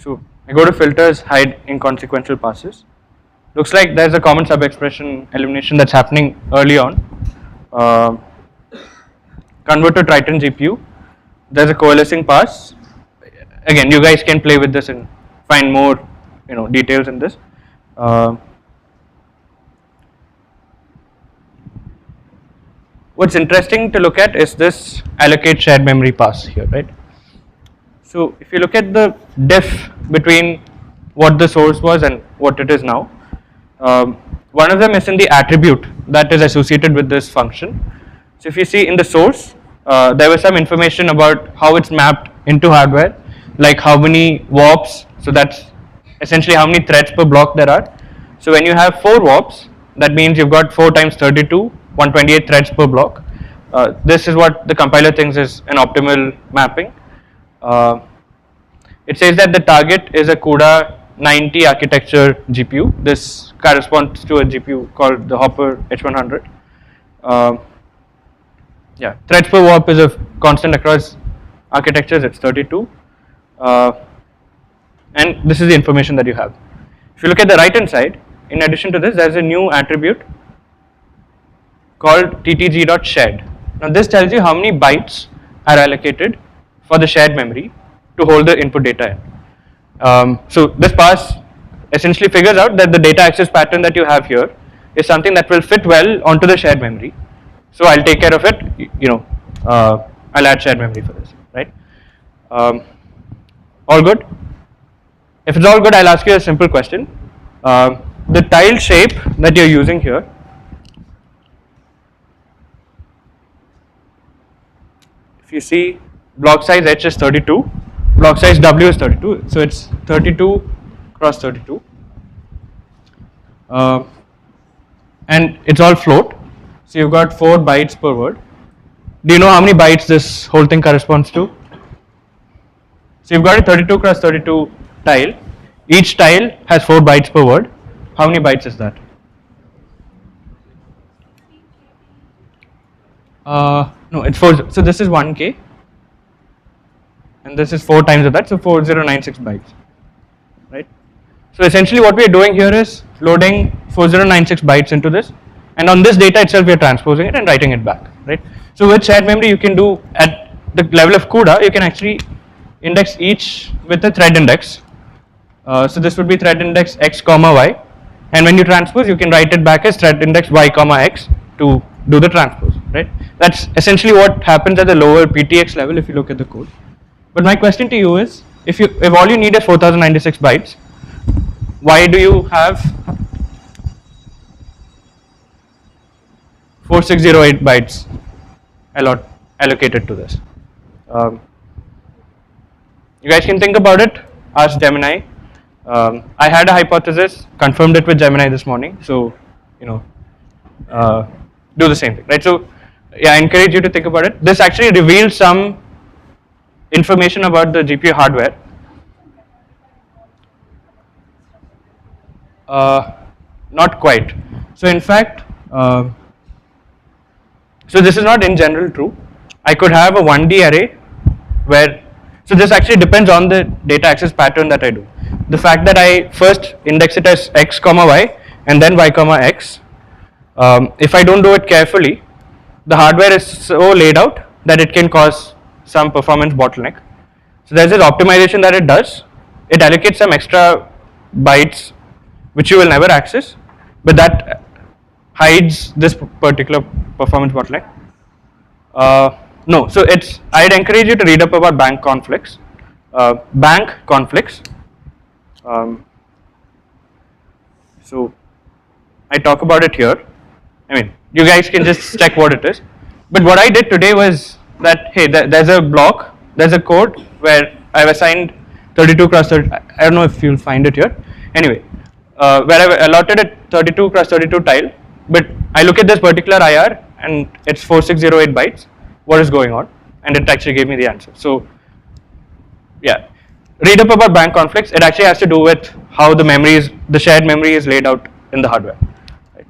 So I go to filters, hide inconsequential passes. Looks like there's a common sub-expression elimination that's happening early on. Uh, Convert to Triton GPU. There's a coalescing pass. Again, you guys can play with this and find more, details in this. Uh, what's interesting to look at is this allocate shared memory pass here, right? So if you look at the diff between what the source was and what it is now, one of them is in the attribute that is associated with this function. So if you see in the source, there was some information about how it's mapped into hardware, like how many warps, so that's essentially how many threads per block there are. So when you have 4 warps, that means you've got 4 times 32, 128 threads per block. This is what the compiler thinks is an optimal mapping. Uh, it says that the target is a CUDA 90 architecture GPU. This corresponds to a GPU called the Hopper H100. Yeah, threads per warp is a constant across architectures, it's 32. And this is the information that you have. If you look at the right hand side, in addition to this, there's a new attribute called ttg.shared. Now this tells you how many bytes are allocated for the shared memory to hold the input data in. So this pass essentially figures out that the data access pattern that you have here is something that will fit well onto the shared memory. So I'll take care of it. I'll add shared memory for this, right? All good? If it's all good, I'll ask you a simple question. The tile shape that you're using here, if you see block size H is 32, block size W is 32, so it's 32 cross 32. And it's all float, so you've got 4 bytes per word. Do you know how many bytes this whole thing corresponds to? So you've got a 32 cross 32 tile. Each tile has 4 bytes per word. How many bytes is that? No, it's 4. So this is 1K, and this is 4 times of that, so 4096 bytes, right? So essentially what we are doing here is loading 4096 bytes into this, and on this data itself we are transposing it and writing it back, right? So with shared memory you can do at the level of CUDA, you can actually index each with a thread index. So this would be thread index x comma y, and when you transpose you can write it back as thread index y comma x to do the transpose, right? That's essentially what happens at the lower PTX level if you look at the code. But my question to you is, if all you need is 4096 bytes, why do you have 4608 bytes allocated to this? You guys can think about it, ask Gemini. I had a hypothesis, confirmed it with Gemini this morning, so do the same thing, right? So yeah, I encourage you to think about it. This actually reveals some information about the GPU hardware. Not quite. So in fact, so this is not in general true. I could have a 1D array where, so this actually depends on the data access pattern that I do. The fact that I first index it as x comma y and then y comma x, if I don't do it carefully, the hardware is so laid out that it can cause some performance bottleneck. So there's this optimization that it does. It allocates some extra bytes which you will never access, but that hides this particular performance bottleneck. No, so I'd encourage you to read up about bank conflicts. Bank conflicts. So I talk about it here. I mean, you guys can just check what it is. But what I did today was that, hey, there's a block, there's a code where I've assigned 32 cross 30. I don't know if you'll find it here. Anyway, where I've allotted a 32 cross 32 tile, but I look at this particular IR and it's 4608 bytes. What is going on? And it actually gave me the answer. So yeah, read up about bank conflicts. It actually has to do with how the shared memory is laid out in the hardware. Right.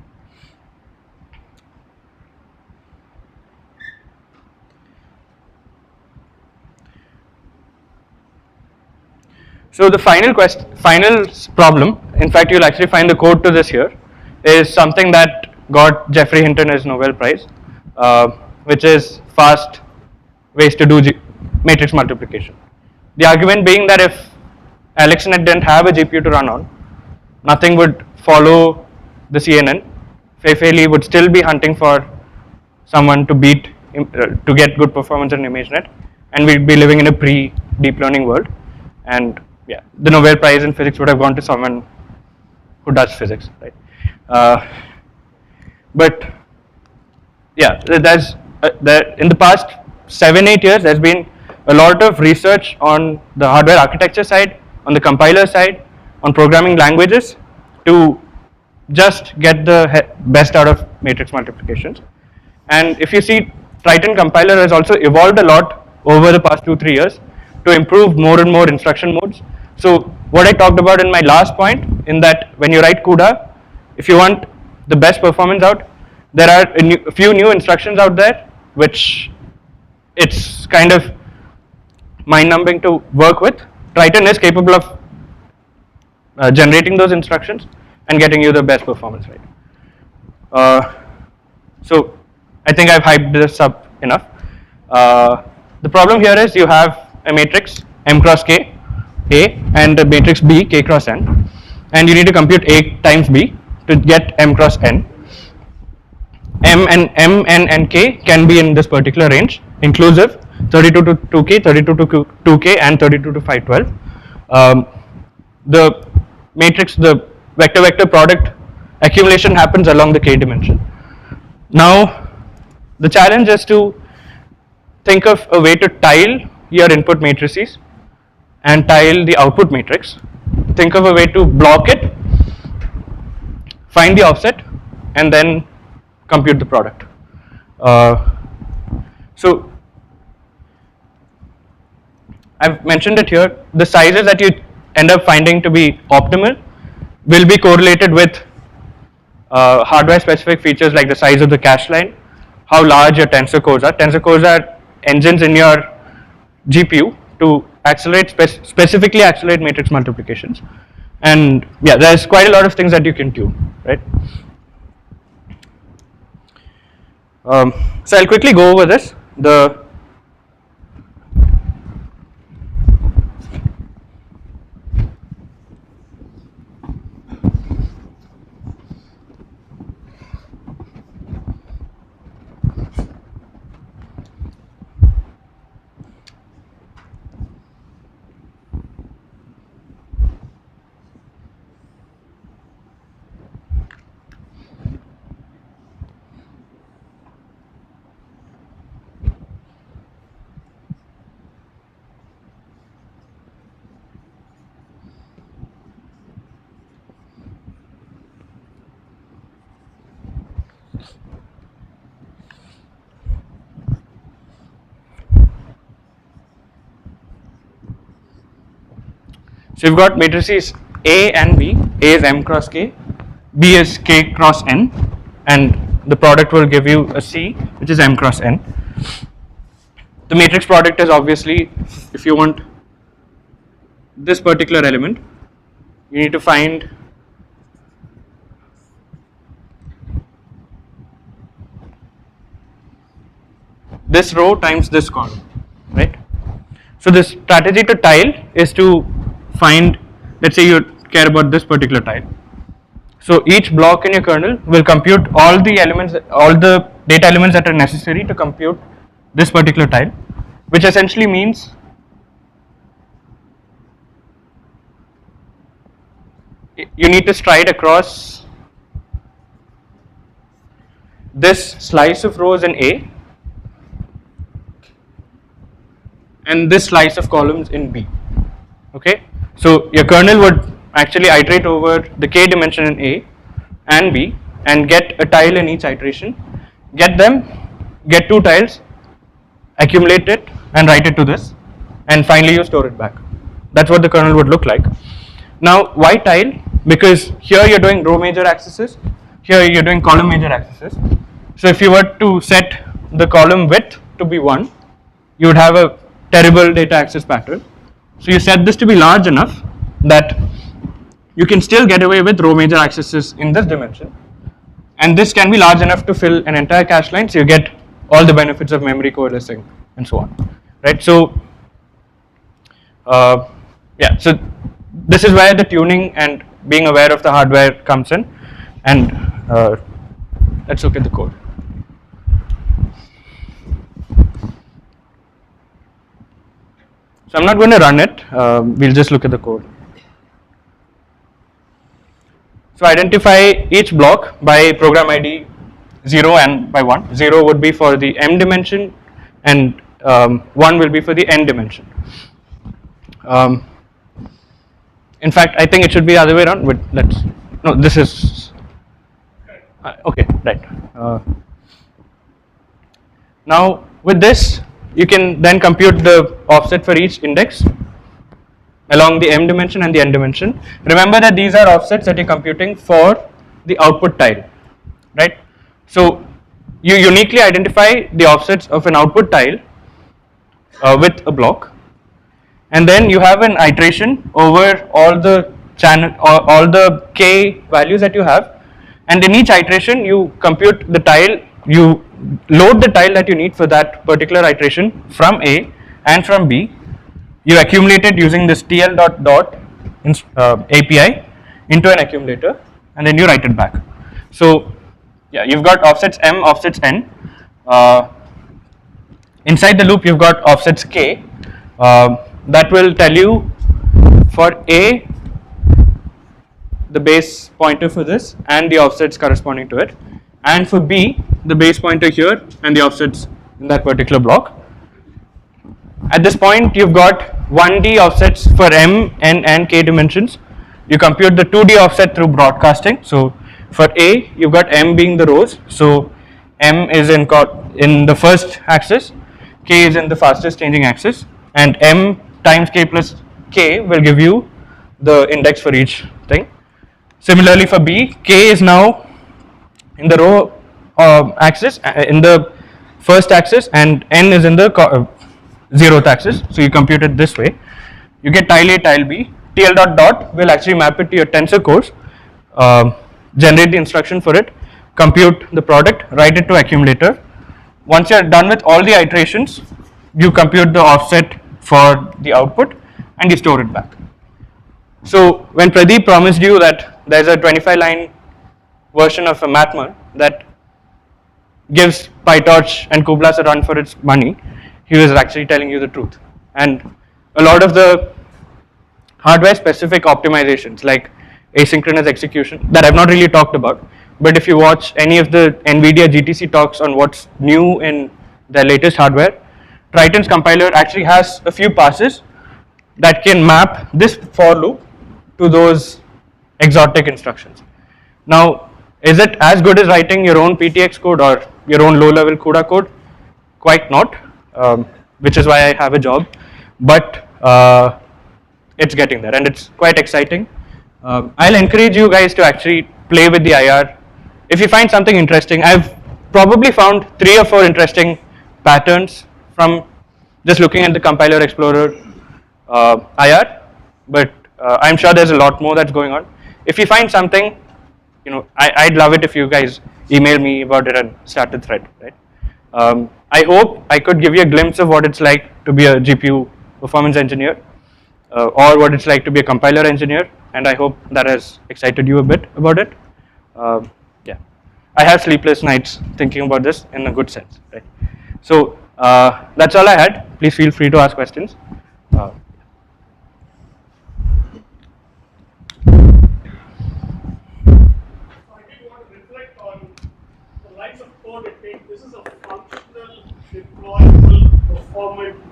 So the final problem, in fact you'll actually find the code to this here, is something that got Geoffrey Hinton his Nobel Prize, which is fast ways to do matrix multiplication. The argument being that if AlexNet didn't have a GPU to run on, nothing would follow the CNN. Fei would still be hunting for someone to beat, to get good performance in ImageNet, and we'd be living in a pre-deep learning world. And yeah, the Nobel Prize in physics would have gone to someone who does physics, right? But yeah, in the past 7-8 years, there's been a lot of research on the hardware architecture side, on the compiler side, on programming languages to just get the best out of matrix multiplications. And if you see, Triton compiler has also evolved a lot over the past 2-3 years to improve more and more instruction modes. So what I talked about in my last point, in that when you write CUDA, if you want the best performance out, there are a few new instructions out there which it's kind of mind-numbing to work with. Triton is capable of generating those instructions and getting you the best performance, right? So I think I've hyped this up enough. The problem here is you have a matrix M cross K, A, and a matrix B, K cross N, and you need to compute A times B to get M cross N. M, N, and K can be in this particular range, inclusive 32 to 2K, 32 to 2K, and 32 to 512. The matrix, the vector-vector product accumulation happens along the K dimension. Now, the challenge is to think of a way to tile your input matrices and tile the output matrix. Think of a way to block it, find the offset, and then compute the product. So I've mentioned it here. The sizes that you end up finding to be optimal will be correlated with hardware specific features like the size of the cache line, how large your tensor cores are. Tensor cores are engines in your GPU to accelerate, specifically accelerate matrix multiplications. And yeah, there's quite a lot of things that you can do, right? So I'll quickly go over this. So you've got matrices A and B. A is M cross K, B is K cross N, and the product will give you a C, which is M cross N. The matrix product is obviously, if you want this particular element, you need to find this row times this column, right? So the strategy to tile is to find, let's say you care about this particular tile. So each block in your kernel will compute all the elements, all the data elements that are necessary to compute this particular tile, which essentially means you need to stride across this slice of rows in A and this slice of columns in B. Okay, so your kernel would actually iterate over the K dimension in A and B and get a tile in each iteration, get two tiles, accumulate it and write it to this, and finally you store it back. That's what the kernel would look like. Now why tile? Because here you're doing row major accesses, here you're doing column major accesses. So if you were to set the column width to be 1, you would have a terrible data access pattern. So you set this to be large enough that you can still get away with row major accesses in this dimension, and this can be large enough to fill an entire cache line, so you get all the benefits of memory coalescing and so on, right? So yeah, so this is where the tuning and being aware of the hardware comes in, and let's look at the code. So I'm not going to run it, we'll just look at the code. So identify each block by program ID 0 and by 1. 0 would be for the m dimension, and 1 will be for the n dimension. In fact, I think it should be the other way around, but no, this is, okay, right. Now with this, you can then compute the offset for each index along the m dimension and the n dimension. Remember that these are offsets that you're computing for the output tile, right? So you uniquely identify the offsets of an output tile with a block, and then you have an iteration over all the channel, all the k values that you have, and in each iteration you compute the tile, you load the tile that you need for that particular iteration from A and from B. You accumulate it using this tl.dot API into an accumulator, and then you write it back. So yeah, you've got offsets m, offsets n. Inside the loop you've got offsets k that will tell you for A the base pointer for this and the offsets corresponding to it, and for B the base pointer here and the offsets in that particular block. At this point you've got 1D offsets for m, n and k dimensions. You compute the 2D offset through broadcasting. So for A you've got m being the rows, so m is in the first axis, k is in the fastest changing axis, and m times k plus k will give you the index for each thing. Similarly for B, k is now in the row axis, in the first axis, and n is in the 0th axis, so you compute it this way. You get tile A, tile B. tl.dot will actually map it to your tensor cores, generate the instruction for it, compute the product, write it to accumulator. Once you are done with all the iterations, you compute the offset for the output and you store it back. So when Pradeep promised you that there's a 25 line version of a mathmer that gives PyTorch and Kublas a run for its money, he was actually telling you the truth. And a lot of the hardware specific optimizations like asynchronous execution that I've not really talked about, but if you watch any of the NVIDIA GTC talks on what's new in their latest hardware, Triton's compiler actually has a few passes that can map this for loop to those exotic instructions. Now, is it as good as writing your own PTX code or your own low level CUDA code? Quite not, which is why I have a job, but it's getting there and it's quite exciting. I'll encourage you guys to actually play with the IR. If you find something interesting, I've probably found 3 or 4 interesting patterns from just looking at the compiler explorer IR, but I'm sure there's a lot more that's going on. If you find something, you know, I'd love it if you guys email me about it and start a thread, right? I hope I could give you a glimpse of what it's like to be a GPU performance engineer or what it's like to be a compiler engineer, and I hope that has excited you a bit about it. Yeah, I have sleepless nights thinking about this in a good sense, right? So that's all I had. Please feel free to ask questions. Lines of code it takes. This is a functional, deployable, performant